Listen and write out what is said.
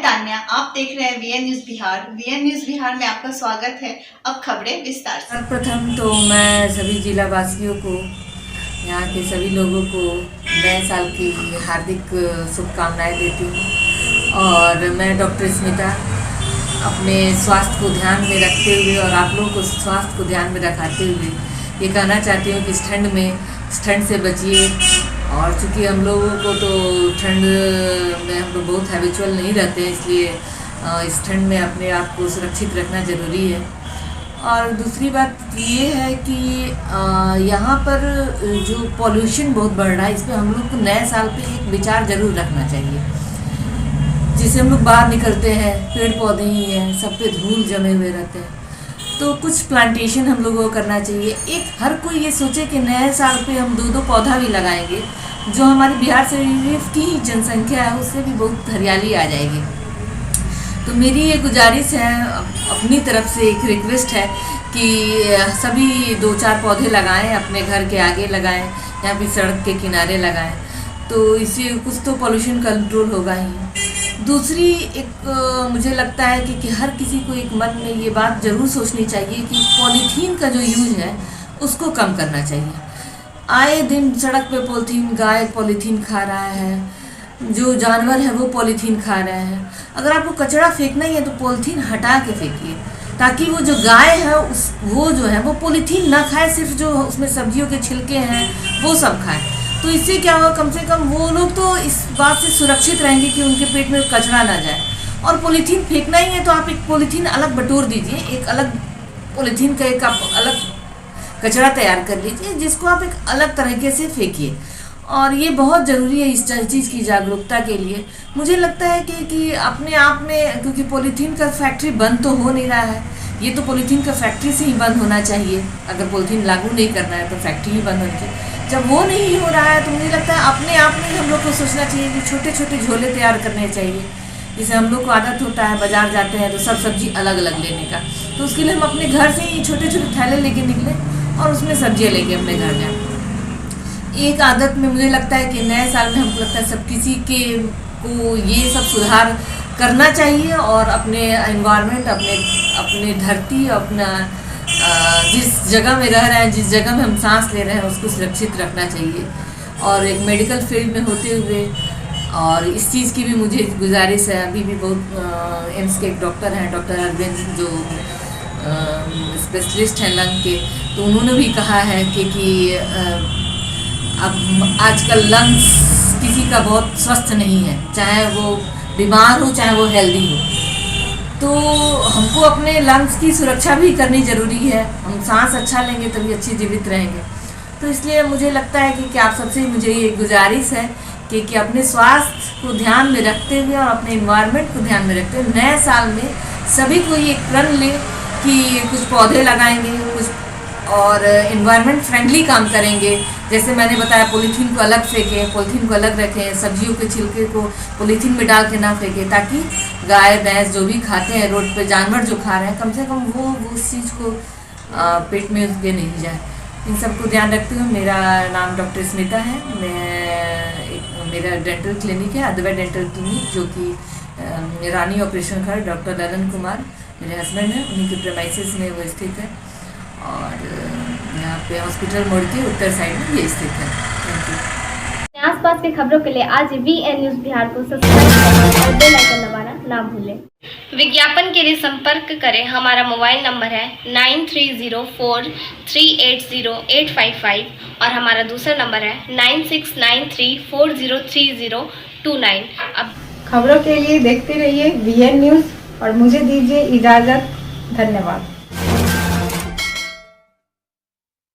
तान्या, आप देख रहे हैं VN news Bihar. VN news Bihar में आपका स्वागत है। अब खबरें विस्तार से। सर्वप्रथम तो मैं सभी जिला वासियों को, यहाँ के सभी लोगों को नए साल की हार्दिक शुभकामनाएं देती हूँ। और मैं डॉक्टर स्मिता अपने स्वास्थ्य को ध्यान में रखते हुए और आप लोगों को स्वास्थ्य को ध्यान में रखाते हुए ये कहना चाहती हूँ कि इस ठंड से बचिए। और चूँकि हम लोगों को तो ठंड में हम लोग बहुत हैबिचुअल नहीं रहते हैं, इसलिए इस ठंड में अपने आप को सुरक्षित रखना ज़रूरी है। और दूसरी बात ये है कि यहाँ पर जो पॉल्यूशन बहुत बढ़ रहा है, इस पर हम लोग को नए साल पे एक विचार ज़रूर रखना चाहिए। जिसे हम लोग बाहर निकलते हैं, पेड़ पौधे ही हैं, सब पे धूल जमे हुए रहते हैं, तो कुछ प्लांटेशन हम लोगों को करना चाहिए। हर कोई ये सोचे कि नए साल पे हम 2-2 पौधा भी लगाएंगे, जो हमारे बिहार शरीफ की जनसंख्या है उससे भी बहुत हरियाली आ जाएगी। तो मेरी ये गुजारिश है, अपनी तरफ से एक रिक्वेस्ट है कि सभी 2-4 पौधे लगाएं, अपने घर के आगे लगाएं या फिर सड़क के किनारे लगाएं, तो इससे कुछ तो पॉल्यूशन कंट्रोल होगा ही। दूसरी मुझे लगता है कि हर किसी को एक मन में ये बात ज़रूर सोचनी चाहिए कि पॉलीथीन का जो यूज़ है उसको कम करना चाहिए। आए दिन सड़क पे पॉलीथीन, गाय पॉलीथीन खा रहा है, जो जानवर है वो पॉलीथीन खा रहे हैं। अगर आपको कचरा फेंकना ही है तो पॉलीथीन हटा के फेंकिए, ताकि वो जो गाय है वो जो है वो पॉलीथीन ना खाए, सिर्फ जो उसमें सब्जियों के छिलके हैं वो सब खाए। तो इससे क्या होगा, कम से कम वो लोग तो इस बात से सुरक्षित रहेंगे कि उनके पेट में कचरा ना जाए। और पॉलीथीन फेंकना ही है तो आप एक पॉलीथीन अलग बटोर दीजिए, एक अलग पॉलीथीन का एक आप अलग कचरा तैयार कर लीजिए, जिसको आप एक अलग तरीके से फेंकिए। और ये बहुत ज़रूरी है इस चीज़ की जागरूकता के लिए। मुझे लगता है कि अपने आप में, क्योंकि पॉलीथीन का फैक्ट्री बंद तो हो नहीं रहा है, ये तो पॉलीथीन का फैक्ट्री से ही बंद होना चाहिए। अगर पॉलीथीन लागू नहीं करना है तो फैक्ट्री ही बंद होनी चाहिए। जब वो नहीं हो रहा है तो मुझे लगता है अपने आप में हम लोग को सोचना चाहिए कि छोटे छोटे झोले तैयार करने चाहिए। जैसे हम लोग को आदत होता है बाज़ार जाते हैं तो सब सब्जी अलग अलग लेने का, तो उसके लिए हम अपने घर से ही छोटे छोटे थैले लेके निकलें और उसमें सब्जियाँ लेके अपने घर जाएँ। एक आदत में मुझे लगता है कि नए साल में हमको लगता है सब किसी को ये सब सुधार करना चाहिए और अपने एनवायरनमेंट, अपने धरती, अपना जिस जगह में रह रहे हैं, जिस जगह में हम सांस ले रहे हैं उसको सुरक्षित रखना चाहिए। और एक मेडिकल फील्ड में होते हुए और इस चीज़ की भी मुझे गुजारिश है, अभी भी बहुत एम्स के एक डॉक्टर हैं, डॉक्टर अरविंद, जो स्पेशलिस्ट हैं लंग के, तो उन्होंने भी कहा है कि अब आजकल लंग्स किसी का बहुत स्वस्थ नहीं है, चाहे वो बीमार हो चाहे वो हेल्दी हो। तो हमको अपने लंग्स की सुरक्षा भी करनी ज़रूरी है। हम सांस अच्छा लेंगे तभी अच्छी जीवित रहेंगे। तो इसलिए मुझे लगता है कि आप सबसे मुझे ये गुजारिश है कि अपने स्वास्थ्य को ध्यान में रखते हुए और अपने एनवायरनमेंट को ध्यान में रखते हुए नए साल में सभी को ये प्रण ले कि कुछ पौधे लगाएंगे, कुछ और एनवायरनमेंट फ्रेंडली काम करेंगे। जैसे मैंने बताया, पॉलीथीन को अलग फेंकें, पॉलीथीन को अलग रखें, सब्जियों के छिलके को पॉलीथीन में डाल के ना फेंकें, ताकि गाय भैंस जो भी खाते हैं, रोड पे जानवर जो खा रहे हैं, कम से कम वो उस चीज़ को पेट में उसके नहीं जाए। इन सबको ध्यान रखते हुए मेरा नाम डॉक्टर स्मिता है। मेरा डेंटल क्लिनिक है, अद्वैत डेंटल क्लिनिक, जो कि रानी ऑपरेशन घर डॉक्टर ललन कुमार मेरे हस्बैंड हैं, उन्हीं के प्रेमाइसिस में वो स्थित है। और यहाँ पे हॉस्पिटल मोड़ के उत्तर साइड में ये स्थित है। Thank you. आसपास की खबरों के लिए आज वीएन न्यूज बिहार को सब्सक्राइब करें और बेल आइकन दबाना ना भूलें। विज्ञापन के लिए संपर्क करें। हमारा मोबाइल नंबर है 9304380855 और हमारा दूसरा नंबर है 9693403029। अब खबरों के लिए देखते रहिए वीएन न्यूज और मुझे दीजिए इजाज़त। धन्यवाद।